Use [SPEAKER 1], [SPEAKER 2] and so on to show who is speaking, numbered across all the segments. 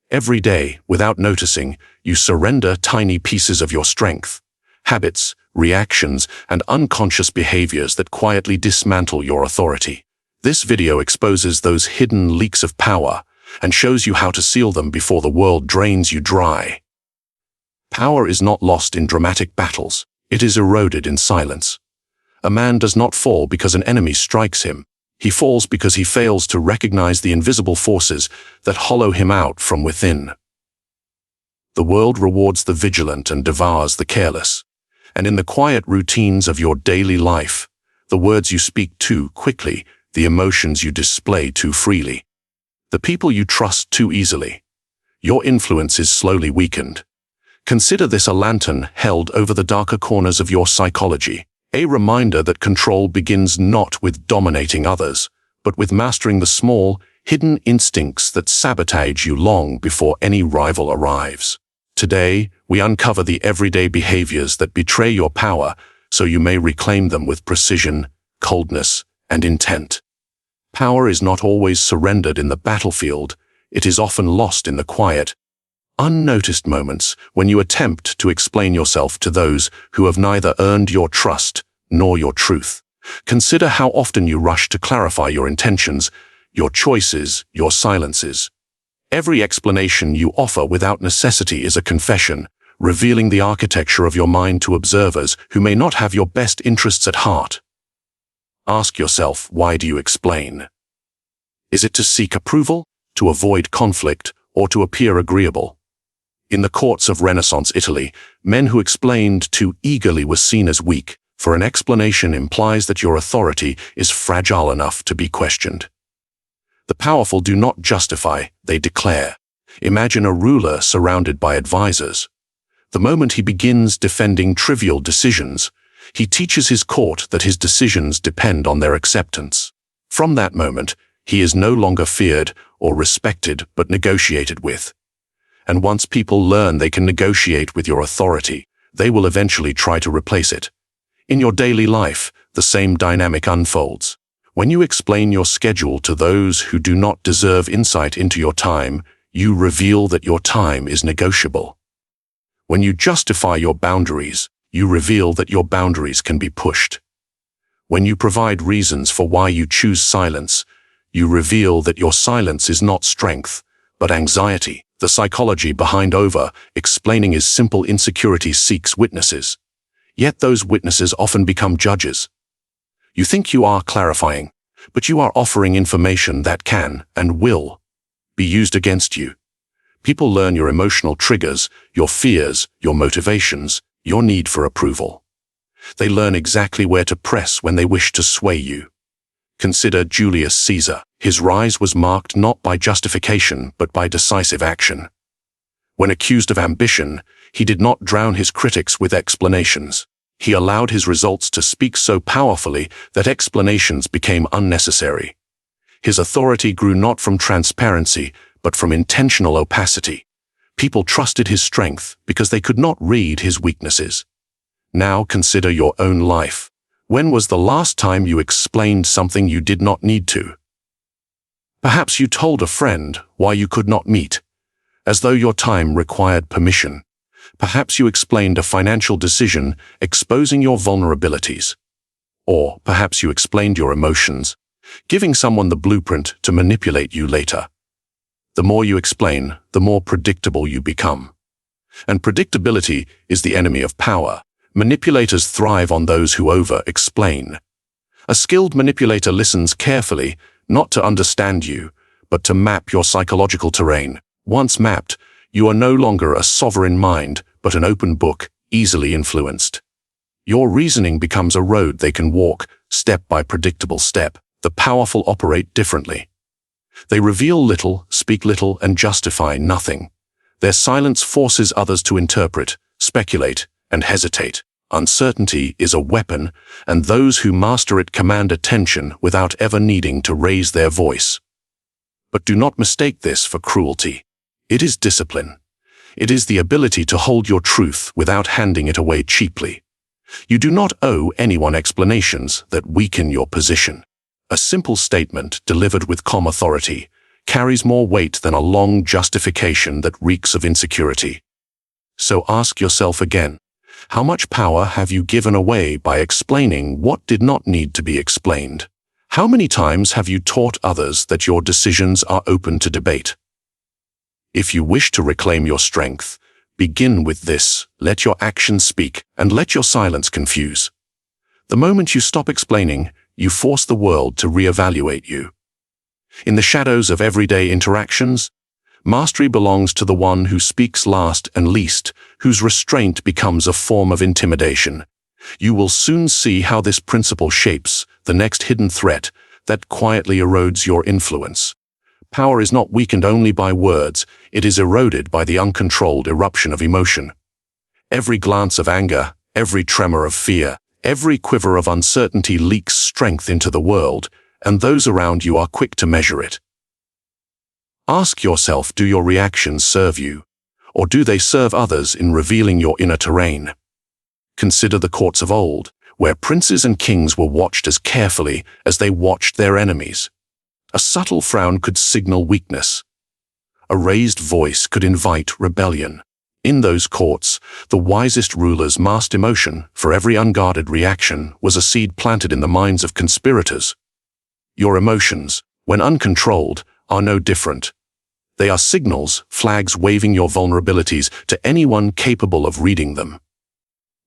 [SPEAKER 1] Every day, without noticing, you surrender tiny pieces of your strength, habits, reactions, and unconscious behaviors that quietly dismantle your authority. This video exposes those hidden leaks of power and shows you how to seal them before the world drains you dry. Power is not lost in dramatic battles. It is eroded in silence. A man does not fall because an enemy strikes him. He falls because he fails to recognize the invisible forces that hollow him out from within. The world rewards the vigilant and devours the careless. And in the quiet routines of your daily life, the words you speak too quickly, the emotions you display too freely, the people you trust too easily, your influence is slowly weakened. Consider this a lantern held over the darker corners of your psychology, a reminder that control begins not with dominating others, but with mastering the small, hidden instincts that sabotage you long before any rival arrives. Today, we uncover the everyday behaviors that betray your power so you may reclaim them with precision, coldness, and intent. Power is not always surrendered in the battlefield. It is often lost in the quiet, unnoticed moments when you attempt to explain yourself to those who have neither earned your trust nor your truth. Consider how often you rush to clarify your intentions, your choices, your silences. Every explanation you offer without necessity is a confession, revealing the architecture of your mind to observers who may not have your best interests at heart. Ask yourself, why do you explain? Is it to seek approval, to avoid conflict, or to appear agreeable? In the courts of Renaissance Italy, men who explained too eagerly were seen as weak, for an explanation implies that your authority is fragile enough to be questioned. The powerful do not justify, they declare. Imagine a ruler surrounded by advisors. The moment he begins defending trivial decisions, he teaches his court that his decisions depend on their acceptance. From that moment, he is no longer feared or respected but negotiated with. And once people learn they can negotiate with your authority, they will eventually try to replace it. In your daily life, the same dynamic unfolds. When you explain your schedule to those who do not deserve insight into your time, you reveal that your time is negotiable. When you justify your boundaries, you reveal that your boundaries can be pushed. When you provide reasons for why you choose silence, you reveal that your silence is not strength, but anxiety. The psychology behind over-explaining is simple. Insecurity seeks witnesses. Yet those witnesses often become judges. You think you are clarifying, but you are offering information that can and will be used against you. People learn your emotional triggers, your fears, your motivations, your need for approval. They learn exactly where to press when they wish to sway you. Consider Julius Caesar. His rise was marked not by justification but by decisive action. When accused of ambition, he did not drown his critics with explanations. He allowed his results to speak so powerfully that explanations became unnecessary. His authority grew not from transparency but from intentional opacity. People trusted his strength because they could not read his weaknesses. Now consider your own life. When was the last time you explained something you did not need to? Perhaps you told a friend why you could not meet, as though your time required permission. Perhaps you explained a financial decision, exposing your vulnerabilities. Or perhaps you explained your emotions, giving someone the blueprint to manipulate you later. The more you explain, the more predictable you become. And predictability is the enemy of power. Manipulators thrive on those who over-explain. A skilled manipulator listens carefully, not to understand you, but to map your psychological terrain. Once mapped, you are no longer a sovereign mind, but an open book, easily influenced. Your reasoning becomes a road they can walk, step by predictable step. The powerful operate differently. They reveal little, speak little, and justify nothing. Their silence forces others to interpret, speculate, and hesitate. Uncertainty is a weapon, and those who master it command attention without ever needing to raise their voice. But do not mistake this for cruelty. It is discipline. It is the ability to hold your truth without handing it away cheaply. You do not owe anyone explanations that weaken your position. A simple statement delivered with calm authority carries more weight than a long justification that reeks of insecurity. So ask yourself again, how much power have you given away by explaining what did not need to be explained? How many times have you taught others that your decisions are open to debate? If you wish to reclaim your strength, begin with this: let your actions speak, and let your silence confuse. The moment you stop explaining, you force the world to reevaluate you. In the shadows of everyday interactions, mastery belongs to the one who speaks last and least, whose restraint becomes a form of intimidation. You will soon see how this principle shapes the next hidden threat that quietly erodes your influence. Power is not weakened only by words, it is eroded by the uncontrolled eruption of emotion. Every glance of anger, every tremor of fear, every quiver of uncertainty leaks strength into the world, and those around you are quick to measure it. Ask yourself, do your reactions serve you, or do they serve others in revealing your inner terrain? Consider the courts of old, where princes and kings were watched as carefully as they watched their enemies. A subtle frown could signal weakness. A raised voice could invite rebellion. In those courts, the wisest rulers masked emotion. For every unguarded reaction was a seed planted in the minds of conspirators. Your emotions, when uncontrolled, are no different. They are signals, flags waving your vulnerabilities to anyone capable of reading them.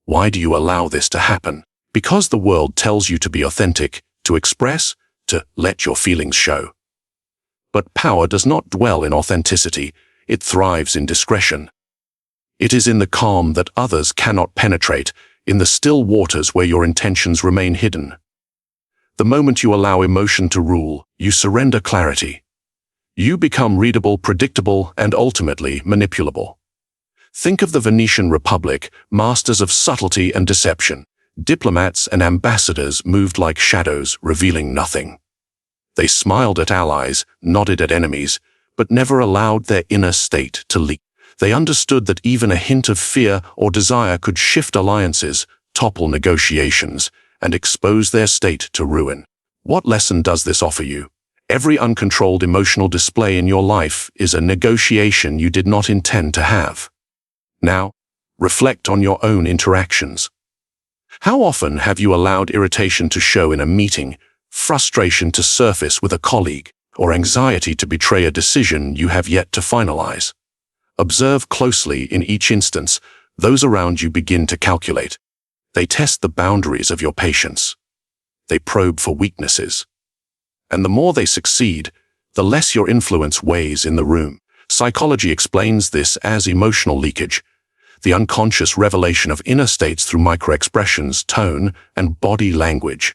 [SPEAKER 1] Why do you allow this to happen? Because the world tells you to be authentic, to express, to let your feelings show. But power does not dwell in authenticity, it thrives in discretion. It is in the calm that others cannot penetrate, in the still waters where your intentions remain hidden. The moment you allow emotion to rule, you surrender clarity. You become readable, predictable, and ultimately manipulable. Think of the Venetian Republic, masters of subtlety and deception. Diplomats and ambassadors moved like shadows, revealing nothing. They smiled at allies, nodded at enemies, but never allowed their inner state to leak. They understood that even a hint of fear or desire could shift alliances, topple negotiations, and expose their state to ruin. What lesson does this offer you? Every uncontrolled emotional display in your life is a negotiation you did not intend to have. Now, reflect on your own interactions. How often have you allowed irritation to show in a meeting, frustration to surface with a colleague, or anxiety to betray a decision you have yet to finalize? Observe closely. In each instance, those around you begin to calculate. They test the boundaries of your patience. They probe for weaknesses. And the more they succeed, the less your influence weighs in the room. Psychology explains this as emotional leakage, the unconscious revelation of inner states through microexpressions, tone, and body language.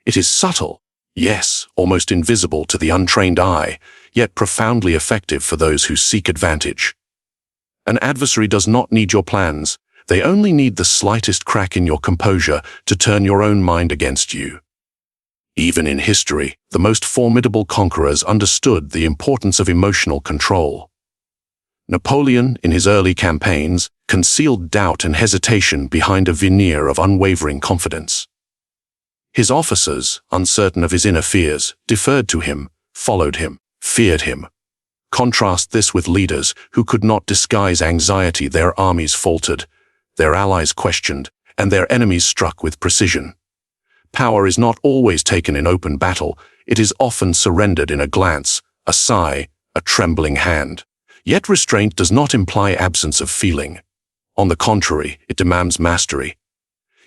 [SPEAKER 1] It is subtle, yes, almost invisible to the untrained eye, yet profoundly effective for those who seek advantage. An adversary does not need your plans. They only need the slightest crack in your composure to turn your own mind against you. Even in history, the most formidable conquerors understood the importance of emotional control. Napoleon, in his early campaigns, concealed doubt and hesitation behind a veneer of unwavering confidence. His officers, uncertain of his inner fears, deferred to him, followed him, feared him. Contrast this with leaders who could not disguise anxiety. Their armies faltered, their allies questioned, and their enemies struck with precision. Power is not always taken in open battle. It is often surrendered in a glance, a sigh, a trembling hand. Yet restraint does not imply absence of feeling. On the contrary, it demands mastery.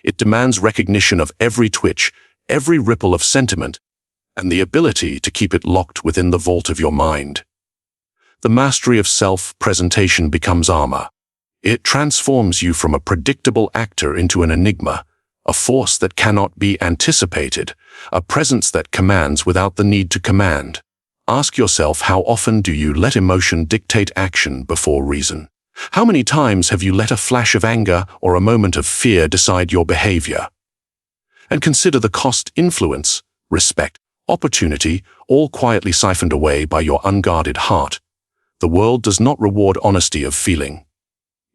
[SPEAKER 1] It demands recognition of every twitch, every ripple of sentiment, and the ability to keep it locked within the vault of your mind. The mastery of self-presentation becomes armor. It transforms you from a predictable actor into an enigma, a force that cannot be anticipated, a presence that commands without the need to command. Ask yourself, how often do you let emotion dictate action before reason? How many times have you let a flash of anger or a moment of fear decide your behavior? And consider the cost: influence, respect, opportunity, all quietly siphoned away by your unguarded heart. The world does not reward honesty of feeling.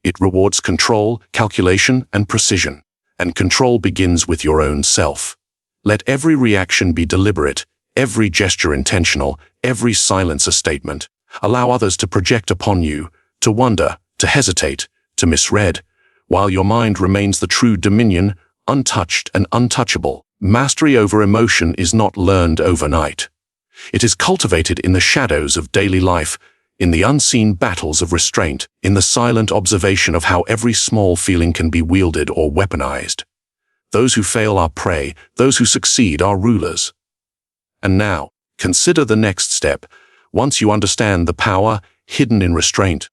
[SPEAKER 1] It rewards control, calculation, and precision. And control begins with your own self. Let every reaction be deliberate, every gesture intentional, every silence a statement. Allow others to project upon you, to wonder, to hesitate, to misread, while your mind remains the true dominion, untouched and untouchable. Mastery over emotion is not learned overnight. It is cultivated in the shadows of daily life, in the unseen battles of restraint, in the silent observation of how every small feeling can be wielded or weaponized. Those who fail are prey, those who succeed are rulers. And now, consider the next step. Once you understand the power hidden in restraint,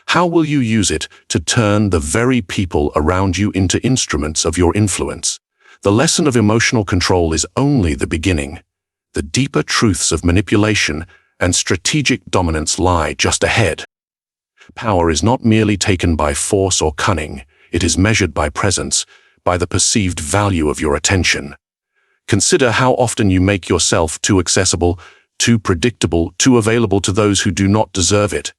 [SPEAKER 1] how will you use it to turn the very people around you into instruments of your influence? The lesson of emotional control is only the beginning. The deeper truths of manipulation and strategic dominance lie just ahead. Power is not merely taken by force or cunning. It is measured by presence, by the perceived value of your attention. Consider how often you make yourself too accessible, too predictable, too available to those who do not deserve it.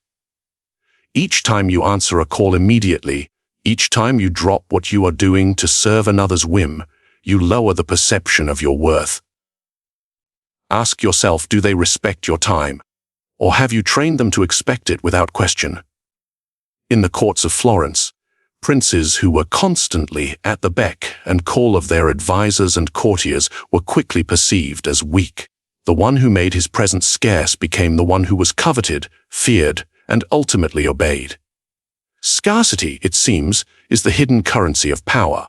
[SPEAKER 1] Each time you answer a call immediately, each time you drop what you are doing to serve another's whim, you lower the perception of your worth. Ask yourself, do they respect your time? Or have you trained them to expect it without question? In the courts of Florence, princes who were constantly at the beck and call of their advisors and courtiers were quickly perceived as weak. The one who made his presence scarce became the one who was coveted, feared, and ultimately obeyed. Scarcity, it seems, is the hidden currency of power.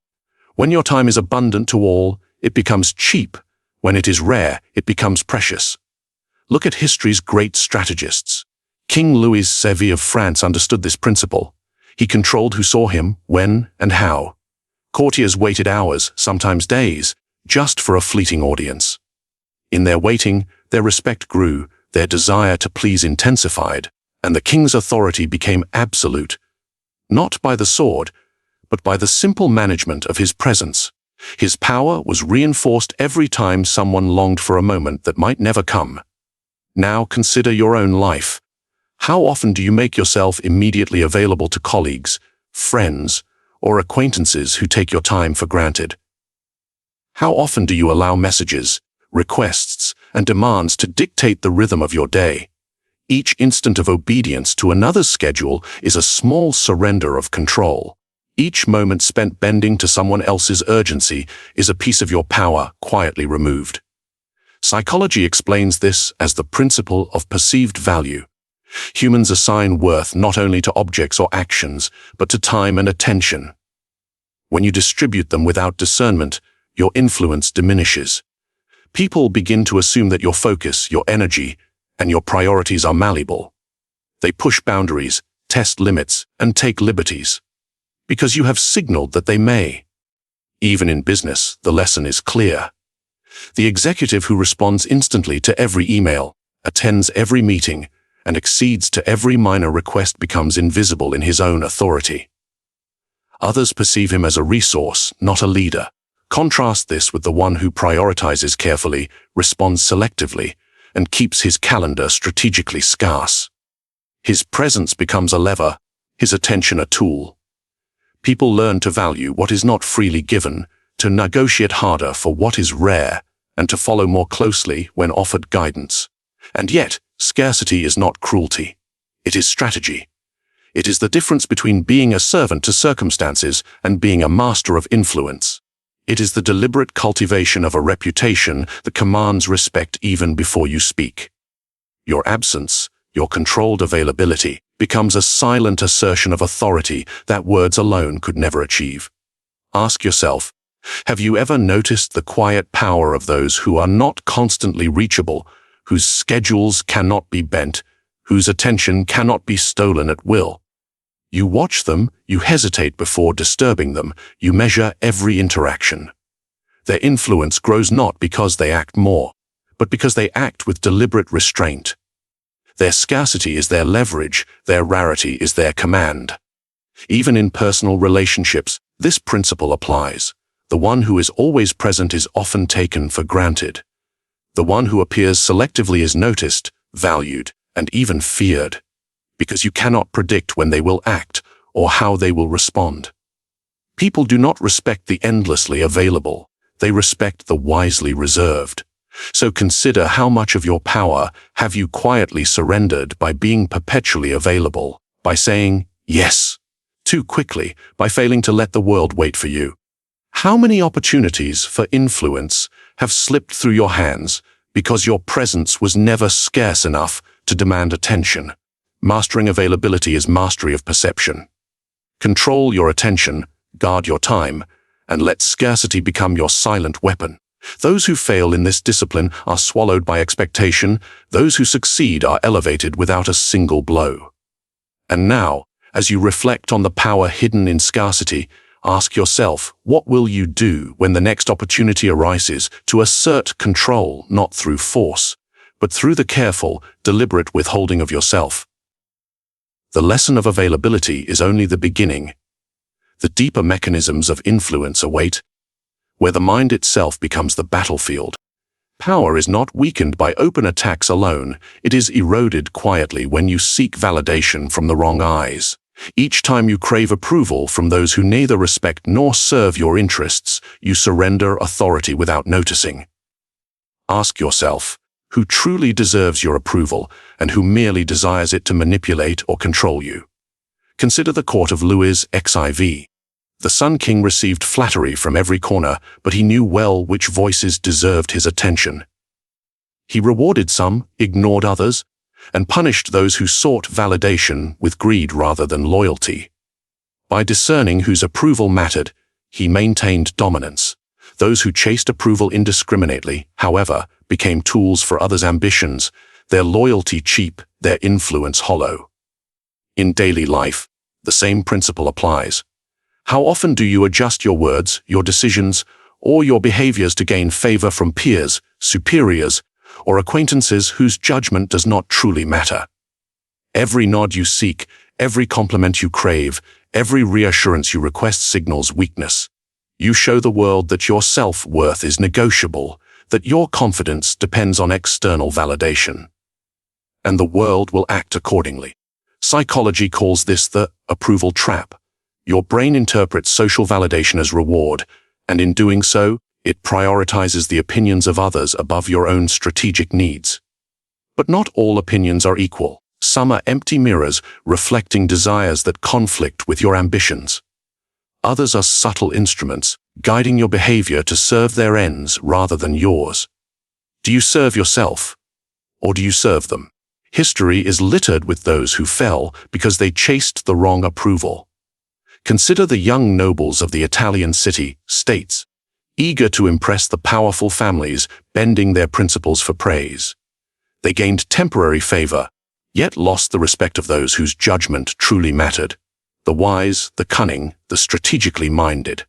[SPEAKER 1] When your time is abundant to all, it becomes cheap. When it is rare, it becomes precious. Look at history's great strategists. King Louis XVI of France understood this principle. He controlled who saw him, when, and how. Courtiers waited hours, sometimes days, just for a fleeting audience. In their waiting, their respect grew, their desire to please intensified, and the king's authority became absolute, not by the sword, but by the simple management of his presence. His power was reinforced every time someone longed for a moment that might never come. Now consider your own life. How often do you make yourself immediately available to colleagues, friends, or acquaintances who take your time for granted? How often do you allow messages, requests, and demands to dictate the rhythm of your day? Each instant of obedience to another's schedule is a small surrender of control. Each moment spent bending to someone else's urgency is a piece of your power quietly removed. Psychology explains this as the principle of perceived value. Humans assign worth not only to objects or actions, but to time and attention. When you distribute them without discernment, your influence diminishes. People begin to assume that your focus, your energy, and your priorities are malleable. They push boundaries, test limits, and take liberties, because you have signaled that they may. Even in business, the lesson is clear. The executive who responds instantly to every email, attends every meeting, and accedes to every minor request becomes invisible in his own authority. Others perceive him as a resource, not a leader. Contrast this with the one who prioritizes carefully, responds selectively, and keeps his calendar strategically scarce. His presence becomes a lever, his attention a tool. People learn to value what is not freely given, to negotiate harder for what is rare, and to follow more closely when offered guidance. And yet, scarcity is not cruelty. It is strategy. It is the difference between being a servant to circumstances and being a master of influence. It is the deliberate cultivation of a reputation that commands respect even before you speak. Your absence, your controlled availability, becomes a silent assertion of authority that words alone could never achieve. Ask yourself, have you ever noticed the quiet power of those who are not constantly reachable, whose schedules cannot be bent, whose attention cannot be stolen at will? You watch them, you hesitate before disturbing them, you measure every interaction. Their influence grows not because they act more, but because they act with deliberate restraint. Their scarcity is their leverage, their rarity is their command. Even in personal relationships, this principle applies. The one who is always present is often taken for granted. The one who appears selectively is noticed, valued, and even feared, because you cannot predict when they will act or how they will respond. People do not respect the endlessly available. They respect the wisely reserved. So consider how much of your power have you quietly surrendered by being perpetually available, by saying yes too quickly, by failing to let the world wait for you. How many opportunities for influence have slipped through your hands because your presence was never scarce enough to demand attention? Mastering availability is mastery of perception. Control your attention, guard your time, and let scarcity become your silent weapon. Those who fail in this discipline are swallowed by expectation. Those who succeed are elevated without a single blow. And now, as you reflect on the power hidden in scarcity, ask yourself, what will you do when the next opportunity arises to assert control not through force, but through the careful, deliberate withholding of yourself? The lesson of availability is only the beginning. The deeper mechanisms of influence await, where the mind itself becomes the battlefield. Power is not weakened by open attacks alone. It is eroded quietly when you seek validation from the wrong eyes. Each time you crave approval from those who neither respect nor serve your interests, you surrender authority without noticing. Ask yourself, who truly deserves your approval and who merely desires it to manipulate or control you? Consider the court of Louis XIV. The Sun King received flattery from every corner, but he knew well which voices deserved his attention. He rewarded some, ignored others, and punished those who sought validation with greed rather than loyalty. By discerning whose approval mattered, he maintained dominance. Those who chased approval indiscriminately, however, became tools for others' ambitions, their loyalty cheap, their influence hollow. In daily life, the same principle applies. How often do you adjust your words, your decisions, or your behaviors to gain favor from peers, superiors, or acquaintances whose judgment does not truly matter? Every nod you seek, every compliment you crave, every reassurance you request signals weakness. You show the world that your self-worth is negotiable, that your confidence depends on external validation. And the world will act accordingly. Psychology calls this the approval trap. Your brain interprets social validation as reward, and in doing so, it prioritizes the opinions of others above your own strategic needs. But not all opinions are equal. Some are empty mirrors reflecting desires that conflict with your ambitions. Others are subtle instruments, guiding your behavior to serve their ends rather than yours. Do you serve yourself, or do you serve them? History is littered with those who fell because they chased the wrong approval. Consider the young nobles of the Italian city-states, eager to impress the powerful families, bending their principles for praise. They gained temporary favor, yet lost the respect of those whose judgment truly mattered: the wise, the cunning, the strategically minded.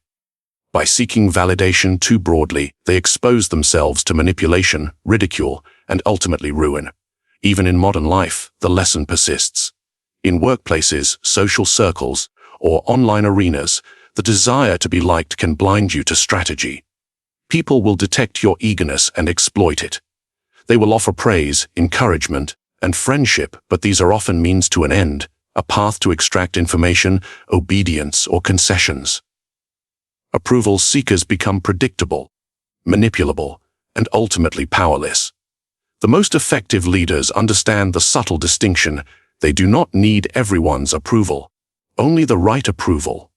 [SPEAKER 1] By seeking validation too broadly, they exposed themselves to manipulation, ridicule, and ultimately ruin. Even in modern life, the lesson persists. In workplaces, social circles, or online arenas, the desire to be liked can blind you to strategy. People will detect your eagerness and exploit it. They will offer praise, encouragement, and friendship, but these are often means to an end, a path to extract information, obedience, or concessions. Approval seekers become predictable, manipulable, and ultimately powerless. The most effective leaders understand the subtle distinction. They do not need everyone's approval, only the right approval.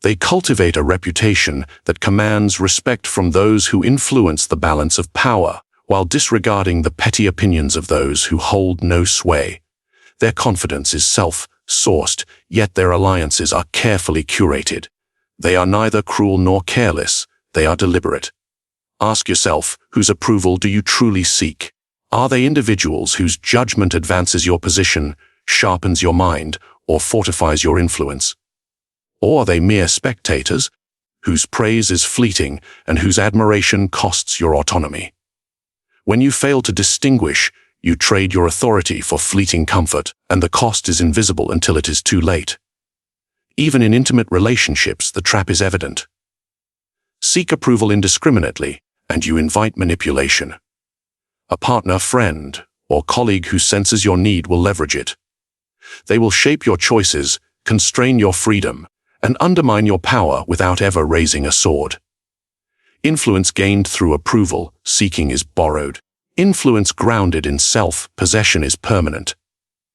[SPEAKER 1] They cultivate a reputation that commands respect from those who influence the balance of power, while disregarding the petty opinions of those who hold no sway. Their confidence is self-sourced, yet their alliances are carefully curated. They are neither cruel nor careless, they are deliberate. Ask yourself, whose approval do you truly seek? Are they individuals whose judgment advances your position, sharpens your mind, or fortifies your influence? Or are they mere spectators, whose praise is fleeting and whose admiration costs your autonomy? When you fail to distinguish, you trade your authority for fleeting comfort, and the cost is invisible until it is too late. Even in intimate relationships, the trap is evident. Seek approval indiscriminately, and you invite manipulation. A partner, friend, or colleague who senses your need will leverage it. They will shape your choices, constrain your freedom, and undermine your power without ever raising a sword. Influence gained through approval seeking is borrowed. Influence grounded in self-possession is permanent.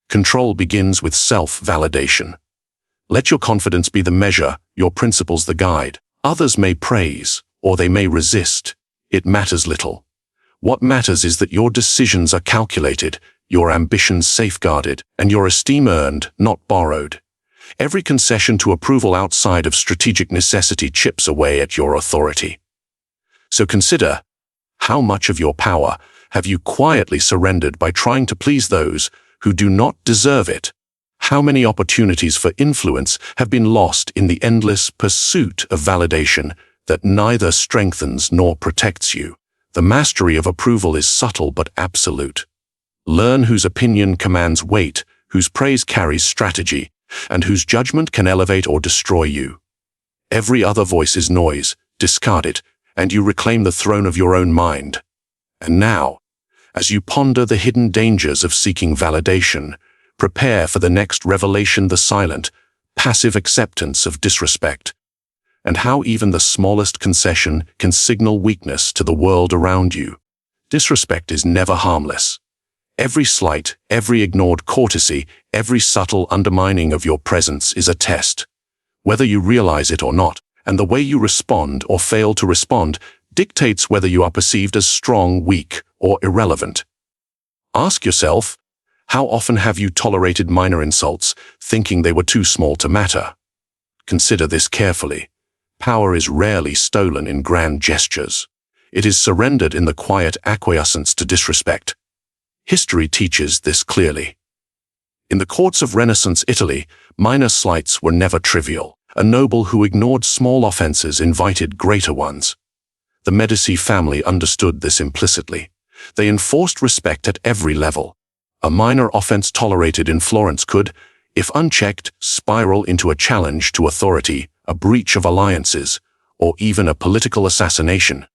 [SPEAKER 1] Control begins with self-validation. Let your confidence be the measure, your principles the guide. Others may praise, or they may resist. It matters little. What matters is that your decisions are calculated, your ambitions safeguarded, and your esteem earned, not borrowed. Every concession to approval outside of strategic necessity chips away at your authority. So consider, how much of your power have you quietly surrendered by trying to please those who do not deserve it? How many opportunities for influence have been lost in the endless pursuit of validation that neither strengthens nor protects you? The mastery of approval is subtle but absolute. Learn whose opinion commands weight, whose praise carries strategy, and whose judgment can elevate or destroy you. Every other voice is noise, discard it, and you reclaim the throne of your own mind. And now, as you ponder the hidden dangers of seeking validation, prepare for the next revelation: the silent, passive acceptance of disrespect, and how even the smallest concession can signal weakness to the world around you. Disrespect is never harmless. Every slight, every ignored courtesy, every subtle undermining of your presence is a test, whether you realize it or not, and the way you respond or fail to respond dictates whether you are perceived as strong, weak, or irrelevant. Ask yourself, how often have you tolerated minor insults, thinking they were too small to matter? Consider this carefully. Power is rarely stolen in grand gestures. It is surrendered in the quiet acquiescence to disrespect. History teaches this clearly. In the courts of Renaissance Italy, minor slights were never trivial. A noble who ignored small offenses invited greater ones. The Medici family understood this implicitly. They enforced respect at every level. A minor offense tolerated in Florence could, if unchecked, spiral into a challenge to authority, a breach of alliances, or even a political assassination.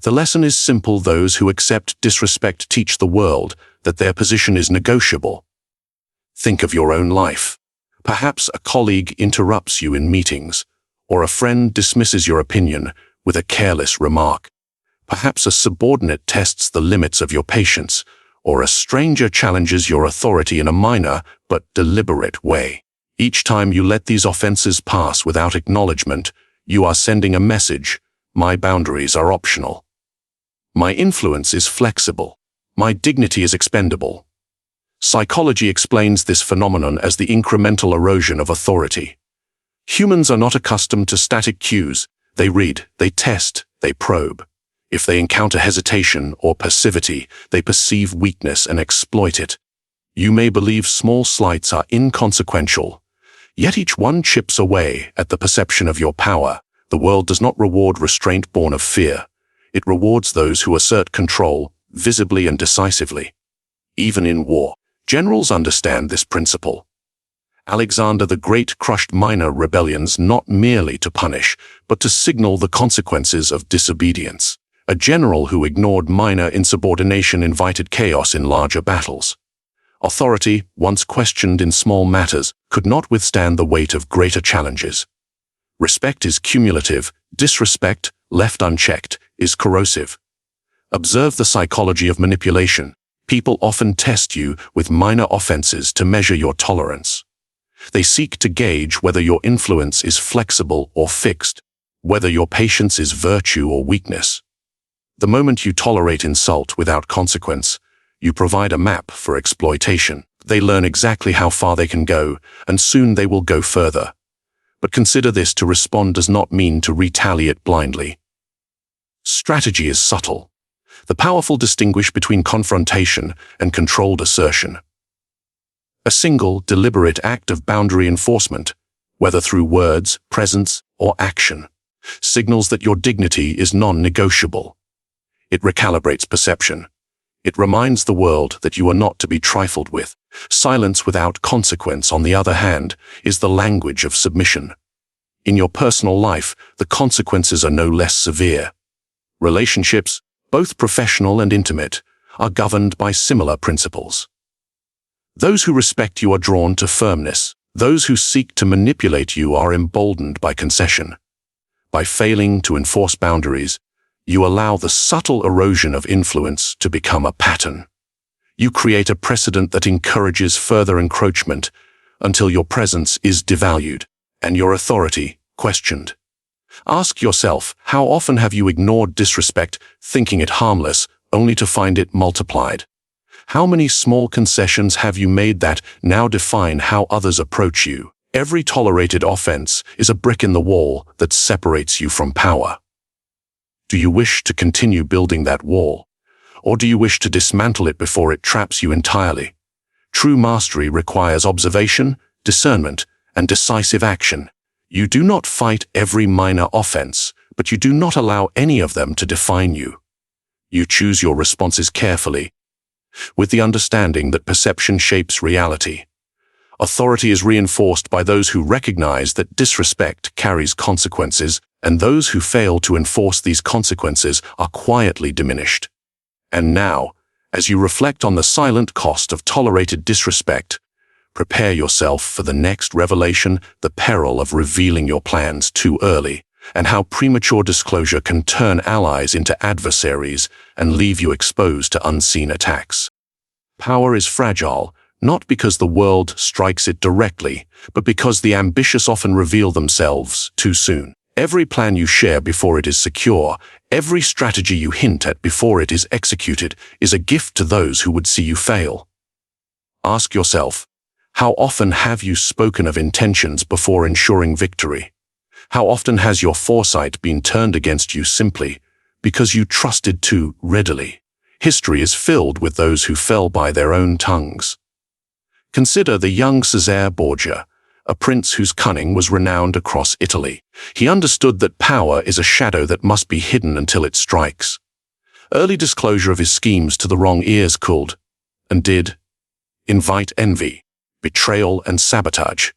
[SPEAKER 1] The lesson is simple: those who accept disrespect teach the world that their position is negotiable. Think of your own life. Perhaps a colleague interrupts you in meetings, or a friend dismisses your opinion with a careless remark. Perhaps a subordinate tests the limits of your patience, or a stranger challenges your authority in a minor but deliberate way. Each time you let these offenses pass without acknowledgement, you are sending a message: my boundaries are optional. My influence is flexible. My dignity is expendable. Psychology explains this phenomenon as the incremental erosion of authority. Humans are not accustomed to static cues. They read, they test, they probe. If they encounter hesitation or passivity, they perceive weakness and exploit it. You may believe small slights are inconsequential, yet each one chips away at the perception of your power. The world does not reward restraint born of fear. It rewards those who assert control visibly and decisively. Even in war, generals understand this principle. Alexander the Great crushed minor rebellions not merely to punish, but to signal the consequences of disobedience. A general who ignored minor insubordination invited chaos in larger battles. Authority, once questioned in small matters, could not withstand the weight of greater challenges. Respect is cumulative. Disrespect, left unchecked, is corrosive. Observe the psychology of manipulation. People often test you with minor offenses to measure your tolerance. They seek to gauge whether your influence is flexible or fixed, whether your patience is virtue or weakness. The moment you tolerate insult without consequence, you provide a map for exploitation. They learn exactly how far they can go, and soon they will go further. But consider this: to respond does not mean to retaliate blindly. Strategy is subtle. The powerful distinguish between confrontation and controlled assertion. A single, deliberate act of boundary enforcement, whether through words, presence, or action, signals that your dignity is non-negotiable. It recalibrates perception. It reminds the world that you are not to be trifled with. Silence without consequence, on the other hand, is the language of submission. In your personal life, the consequences are no less severe. Relationships, both professional and intimate, are governed by similar principles. Those who respect you are drawn to firmness. Those who seek to manipulate you are emboldened by concession. By failing to enforce boundaries, You allow the subtle erosion of influence to become a pattern. You create a precedent that encourages further encroachment until your presence is devalued and your authority questioned. Ask yourself, how often have you ignored disrespect, thinking it harmless, only to find it multiplied? How many small concessions have you made that now define how others approach you? Every tolerated offense is a brick in the wall that separates you from power. Do you wish to continue building that wall? Or do you wish to dismantle it before it traps you entirely? True mastery requires observation, discernment, and decisive action. You do not fight every minor offense, but you do not allow any of them to define you. You choose your responses carefully, with the understanding that perception shapes reality. Authority is reinforced by those who recognize that disrespect carries consequences, and those who fail to enforce these consequences are quietly diminished. And now, as you reflect on the silent cost of tolerated disrespect, prepare yourself for the next revelation, the peril of revealing your plans too early, and how premature disclosure can turn allies into adversaries and leave you exposed to unseen attacks. Power is fragile, not because the world strikes it directly, but because the ambitious often reveal themselves too soon. Every plan you share before it is secure, every strategy you hint at before it is executed, is a gift to those who would see you fail. Ask yourself, how often have you spoken of intentions before ensuring victory? How often has your foresight been turned against you simply because you trusted too readily? History is filled with those who fell by their own tongues. Consider the young Cesare Borgia, a prince whose cunning was renowned across Italy. He understood that power is a shadow that must be hidden until it strikes. Early disclosure of his schemes to the wrong ears could, and did, invite envy, betrayal, and sabotage.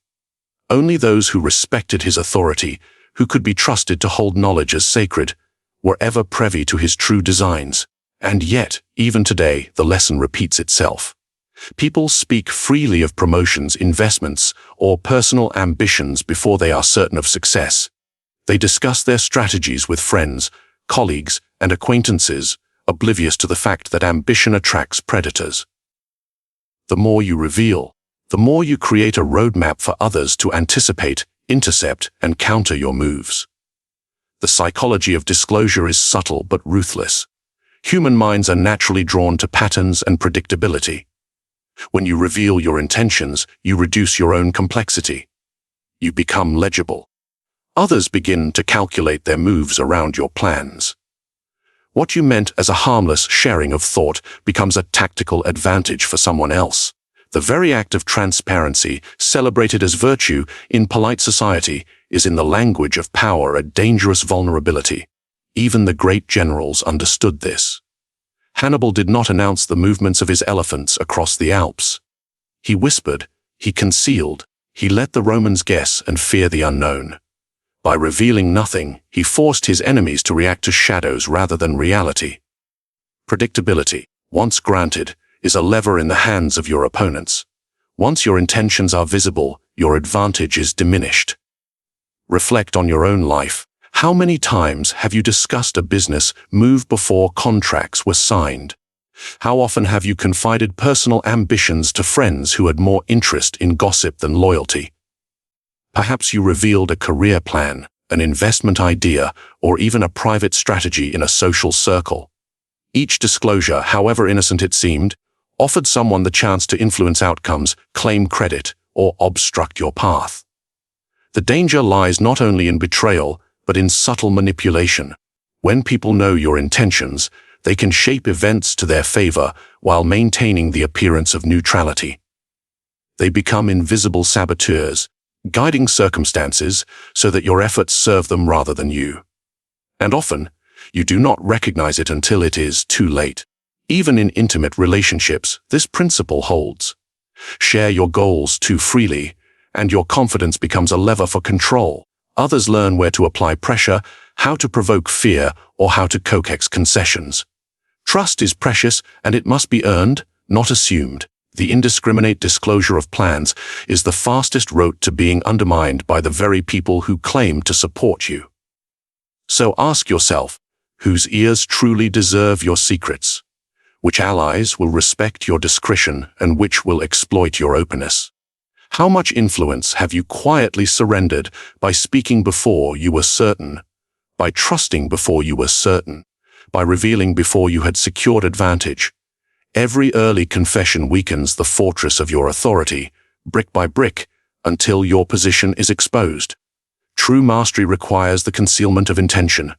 [SPEAKER 1] Only those who respected his authority, who could be trusted to hold knowledge as sacred, were ever privy to his true designs. And yet, even today, the lesson repeats itself. People speak freely of promotions, investments, or personal ambitions before they are certain of success. They discuss their strategies with friends, colleagues, and acquaintances, oblivious to the fact that ambition attracts predators. The more you reveal, the more you create a roadmap for others to anticipate, intercept, and counter your moves. The psychology of disclosure is subtle but ruthless. Human minds are naturally drawn to patterns and predictability. When you reveal your intentions, you reduce your own complexity. You become legible. Others begin to calculate their moves around your plans. What you meant as a harmless sharing of thought becomes a tactical advantage for someone else. The very act of transparency, celebrated as virtue in polite society, is in the language of power a dangerous vulnerability. Even the great generals understood this. Hannibal did not announce the movements of his elephants across the Alps. He whispered, he concealed, he let the Romans guess and fear the unknown. By revealing nothing, he forced his enemies to react to shadows rather than reality. Predictability, once granted, is a lever in the hands of your opponents. Once your intentions are visible, your advantage is diminished. Reflect on your own life. How many times have you discussed a business move before contracts were signed? How often have you confided personal ambitions to friends who had more interest in gossip than loyalty? Perhaps you revealed a career plan, an investment idea, or even a private strategy in a social circle. Each disclosure, however innocent it seemed, offered someone the chance to influence outcomes, claim credit, or obstruct your path. The danger lies not only in betrayal, but in subtle manipulation. When people know your intentions, they can shape events to their favor while maintaining the appearance of neutrality. They become invisible saboteurs, guiding circumstances so that your efforts serve them rather than you. And often, you do not recognize it until it is too late. Even in intimate relationships, this principle holds. Share your goals too freely, and your confidence becomes a lever for control. Others learn where to apply pressure, how to provoke fear, or how to coax concessions. Trust is precious, and it must be earned, not assumed. The indiscriminate disclosure of plans is the fastest route to being undermined by the very people who claim to support you. So ask yourself, whose ears truly deserve your secrets? Which allies will respect your discretion and which will exploit your openness? How much influence have you quietly surrendered by speaking before you were certain, by trusting before you were certain, by revealing before you had secured advantage? Every early confession weakens the fortress of your authority, brick by brick, until your position is exposed. True mastery requires the concealment of intention.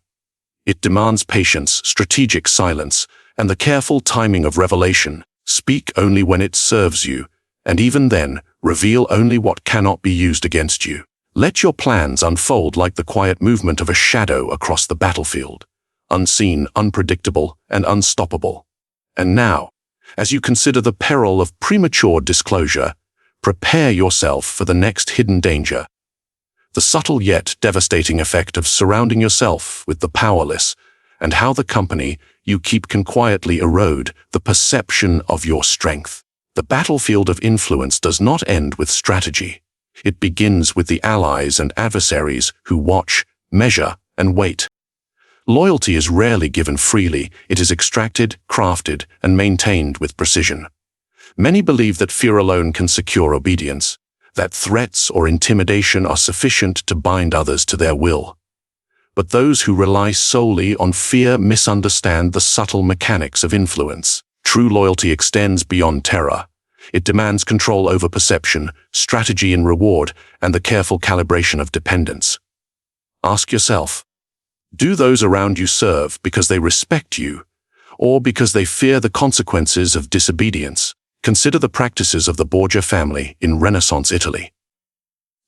[SPEAKER 1] It demands patience, strategic silence, and the careful timing of revelation. Speak only when it serves you, and even then, reveal only what cannot be used against you. Let your plans unfold like the quiet movement of a shadow across the battlefield, unseen, unpredictable, and unstoppable. And now, as you consider the peril of premature disclosure, prepare yourself for the next hidden danger. The subtle yet devastating effect of surrounding yourself with the powerless, and how the company you keep can quietly erode the perception of your strength. The battlefield of influence does not end with strategy. It begins with the allies and adversaries who watch, measure, and wait. Loyalty is rarely given freely. It is extracted, crafted, and maintained with precision. Many believe that fear alone can secure obedience, that threats or intimidation are sufficient to bind others to their will. But those who rely solely on fear misunderstand the subtle mechanics of influence. True loyalty extends beyond terror. It demands control over perception, strategy in reward, and the careful calibration of dependence. Ask yourself, do those around you serve because they respect you, or because they fear the consequences of disobedience? Consider the practices of the Borgia family in Renaissance Italy.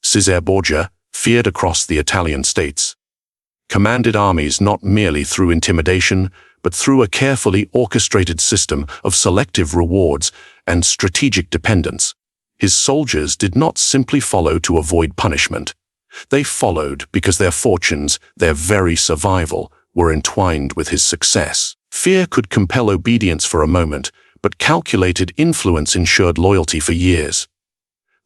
[SPEAKER 1] Cesare Borgia, feared across the Italian states, commanded armies not merely through intimidation, but through a carefully orchestrated system of selective rewards and strategic dependence. His soldiers did not simply follow to avoid punishment. They followed because their fortunes, their very survival, were entwined with his success. Fear could compel obedience for a moment, but calculated influence ensured loyalty for years.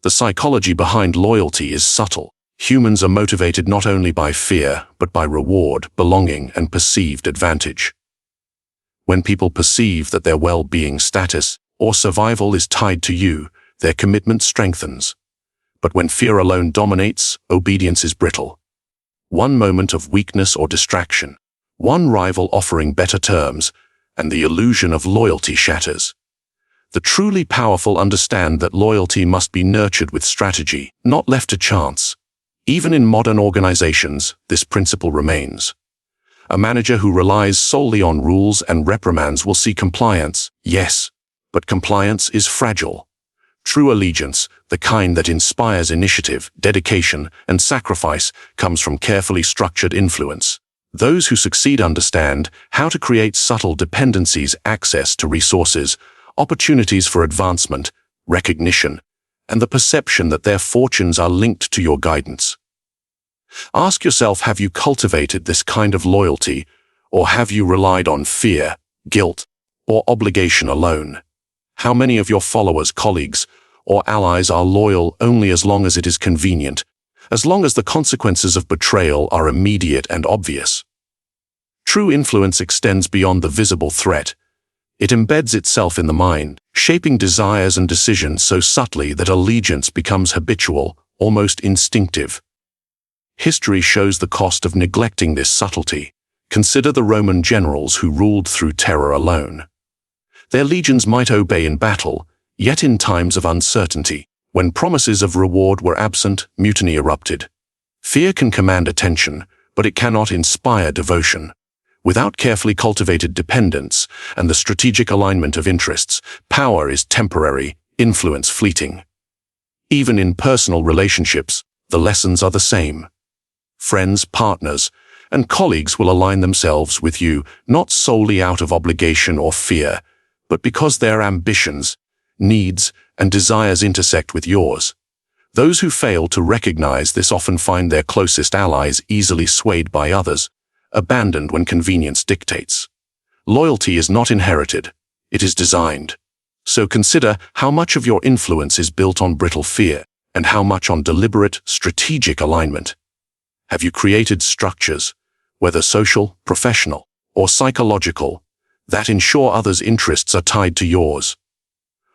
[SPEAKER 1] The psychology behind loyalty is subtle. Humans are motivated not only by fear, but by reward, belonging, and perceived advantage. When people perceive that their well-being, status, or survival is tied to you, their commitment strengthens. But when fear alone dominates, obedience is brittle. One moment of weakness or distraction, one rival offering better terms, and the illusion of loyalty shatters. The truly powerful understand that loyalty must be nurtured with strategy, not left to chance. Even in modern organizations, this principle remains. A manager who relies solely on rules and reprimands will see compliance, yes, but compliance is fragile. True allegiance, the kind that inspires initiative, dedication, and sacrifice, comes from carefully structured influence. Those who succeed understand how to create subtle dependencies, access to resources, opportunities for advancement, recognition, and the perception that their fortunes are linked to your guidance. Ask yourself, have you cultivated this kind of loyalty, or have you relied on fear, guilt, or obligation alone? How many of your followers, colleagues, or allies are loyal only as long as it is convenient, as long as the consequences of betrayal are immediate and obvious? True influence extends beyond the visible threat. It embeds itself in the mind, shaping desires and decisions so subtly that allegiance becomes habitual, almost instinctive. History shows the cost of neglecting this subtlety. Consider the Roman generals who ruled through terror alone. Their legions might obey in battle, yet in times of uncertainty, when promises of reward were absent, mutiny erupted. Fear can command attention, but it cannot inspire devotion. Without carefully cultivated dependence and the strategic alignment of interests, power is temporary, influence fleeting. Even in personal relationships, the lessons are the same. Friends, partners, and colleagues will align themselves with you not solely out of obligation or fear, but because their ambitions, needs, and desires intersect with yours. Those who fail to recognize this often find their closest allies easily swayed by others, abandoned when convenience dictates. Loyalty is not inherited, it is designed. So consider how much of your influence is built on brittle fear, and how much on deliberate, strategic alignment. Have you created structures, whether social, professional, or psychological, that ensure others' interests are tied to yours?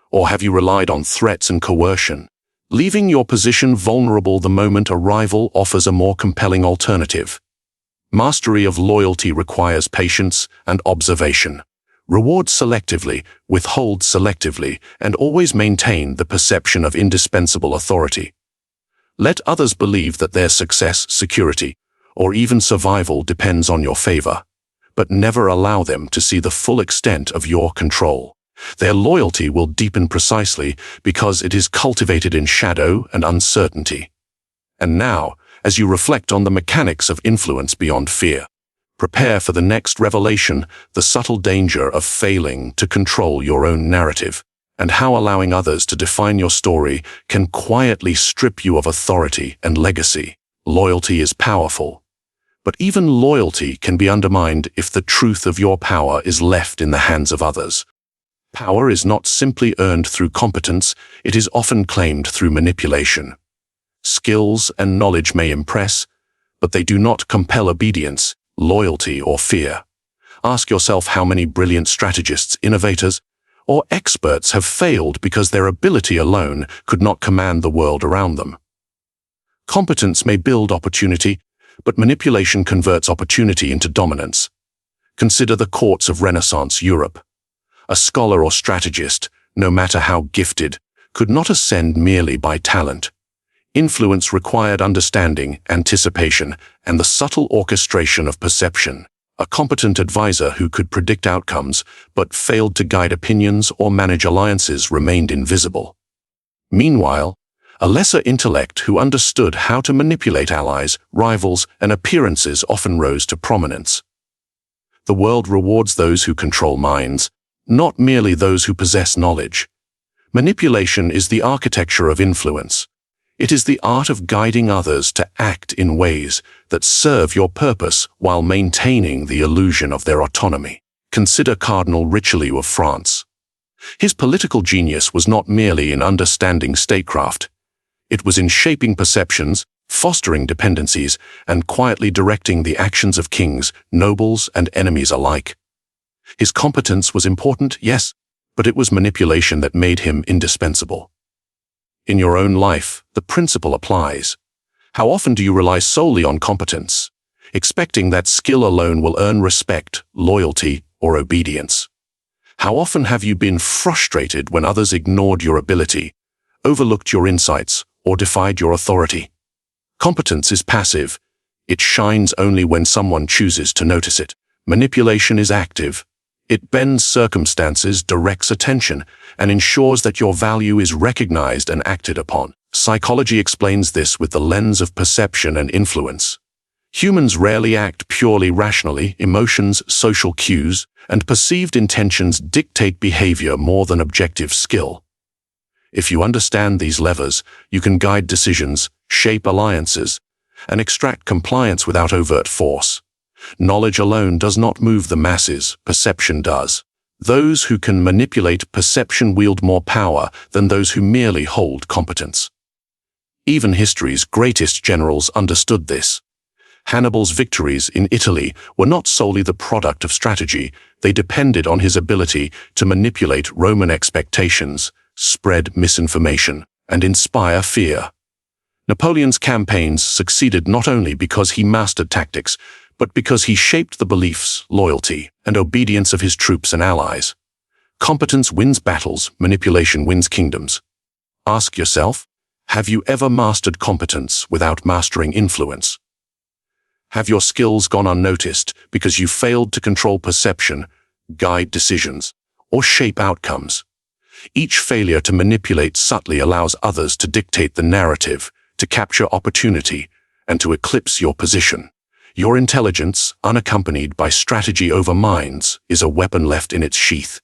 [SPEAKER 1] Or have you relied on threats and coercion, leaving your position vulnerable the moment a rival offers a more compelling alternative? Mastery of loyalty requires patience and observation. Reward selectively, withhold selectively, and always maintain the perception of indispensable authority. Let others believe that their success, security, or even survival depends on your favor, but never allow them to see the full extent of your control. Their loyalty will deepen precisely because it is cultivated in shadow and uncertainty. And now, as you reflect on the mechanics of influence beyond fear, prepare for the next revelation, the subtle danger of failing to control your own narrative, and how allowing others to define your story can quietly strip you of authority and legacy. Loyalty is powerful, but even loyalty can be undermined if the truth of your power is left in the hands of others. Power is not simply earned through competence, it is often claimed through manipulation. Skills and knowledge may impress, but they do not compel obedience, loyalty, or fear. Ask yourself how many brilliant strategists, innovators, or experts have failed because their ability alone could not command the world around them. Competence may build opportunity, but manipulation converts opportunity into dominance. Consider the courts of Renaissance Europe. A scholar or strategist, no matter how gifted, could not ascend merely by talent. Influence required understanding, anticipation, and the subtle orchestration of perception. A competent advisor who could predict outcomes but failed to guide opinions or manage alliances remained invisible. Meanwhile, a lesser intellect who understood how to manipulate allies, rivals, and appearances often rose to prominence. The world rewards those who control minds, not merely those who possess knowledge. Manipulation is the architecture of influence. It is the art of guiding others to act in ways that serve your purpose while maintaining the illusion of their autonomy. Consider Cardinal Richelieu of France. His political genius was not merely in understanding statecraft. It was in shaping perceptions, fostering dependencies, and quietly directing the actions of kings, nobles, and enemies alike. His competence was important, yes, but it was manipulation that made him indispensable. In your own life, the principle applies. How often do you rely solely on competence, expecting that skill alone will earn respect, loyalty, or obedience? How often have you been frustrated when others ignored your ability, overlooked your insights, or defied your authority? Competence is passive. It shines only when someone chooses to notice it. Manipulation is active. It bends circumstances, directs attention, and ensures that your value is recognized and acted upon. Psychology explains this with the lens of perception and influence. Humans rarely act purely rationally. Emotions, social cues, and perceived intentions dictate behavior more than objective skill. If you understand these levers, you can guide decisions, shape alliances, and extract compliance without overt force. Knowledge alone does not move the masses, perception does. Those who can manipulate perception wield more power than those who merely hold competence. Even history's greatest generals understood this. Hannibal's victories in Italy were not solely the product of strategy, they depended on his ability to manipulate Roman expectations, spread misinformation, and inspire fear. Napoleon's campaigns succeeded not only because he mastered tactics, but because he shaped the beliefs, loyalty, and obedience of his troops and allies. Competence wins battles, manipulation wins kingdoms. Ask yourself, have you ever mastered competence without mastering influence? Have your skills gone unnoticed because you failed to control perception, guide decisions, or shape outcomes? Each failure to manipulate subtly allows others to dictate the narrative, to capture opportunity, and to eclipse your position. Your intelligence, unaccompanied by strategy over minds, is a weapon left in its sheath.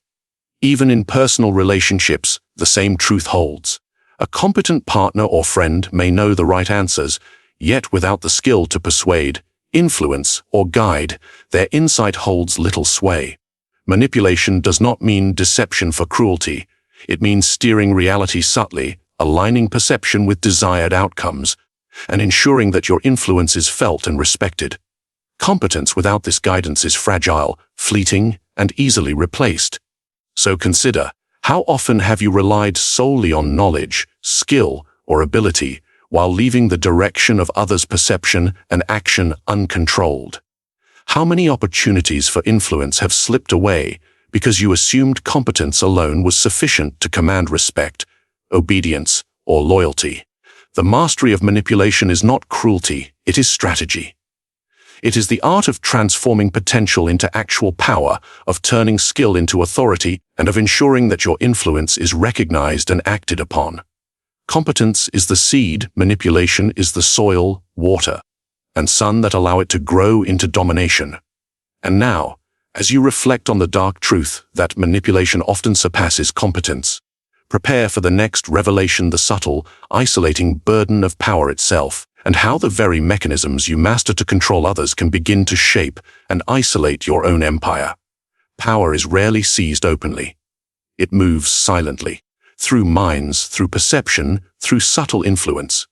[SPEAKER 1] Even in personal relationships, the same truth holds. A competent partner or friend may know the right answers, yet without the skill to persuade, influence, or guide, their insight holds little sway. Manipulation does not mean deception for cruelty. It means steering reality subtly, aligning perception with desired outcomes, and ensuring that your influence is felt and respected. Competence without this guidance is fragile, fleeting, and easily replaced. So consider, how often have you relied solely on knowledge, skill, or ability, while leaving the direction of others' perception and action uncontrolled? How many opportunities for influence have slipped away because you assumed competence alone was sufficient to command respect, obedience, or loyalty? The mastery of manipulation is not cruelty, it is strategy. It is the art of transforming potential into actual power, of turning skill into authority, and of ensuring that your influence is recognized and acted upon. Competence is the seed, manipulation is the soil, water, and sun that allow it to grow into domination. And now, as you reflect on the dark truth that manipulation often surpasses competence, prepare for the next revelation, the subtle, isolating burden of power itself, and how the very mechanisms you master to control others can begin to shape and isolate your own empire. Power is rarely seized openly. It moves silently, through minds, through perception, through subtle influence.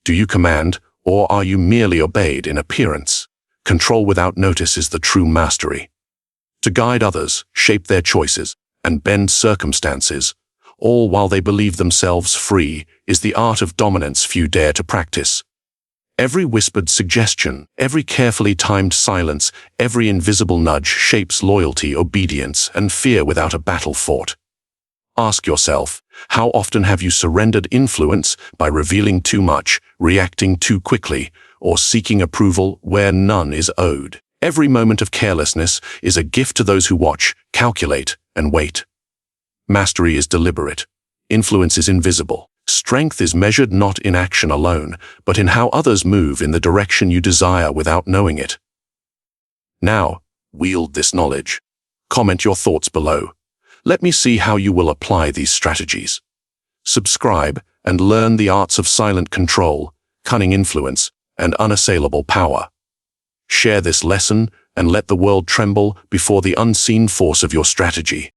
[SPEAKER 1] Do you command, or are you merely obeyed in appearance? Control without notice is the true mastery. To guide others, shape their choices, and bend circumstances, all while they believe themselves free, is the art of dominance few dare to practice. Every whispered suggestion, every carefully timed silence, every invisible nudge shapes loyalty, obedience, and fear without a battle fought. Ask yourself, how often have you surrendered influence by revealing too much, reacting too quickly, or seeking approval where none is owed? Every moment of carelessness is a gift to those who watch, calculate, and wait. Mastery is deliberate. Influence is invisible. Strength is measured not in action alone, but in how others move in the direction you desire without knowing it. Now, wield this knowledge. Comment your thoughts below. Let me see how you will apply these strategies. Subscribe and learn the arts of silent control, cunning influence, and unassailable power. Share this lesson and let the world tremble before the unseen force of your strategy.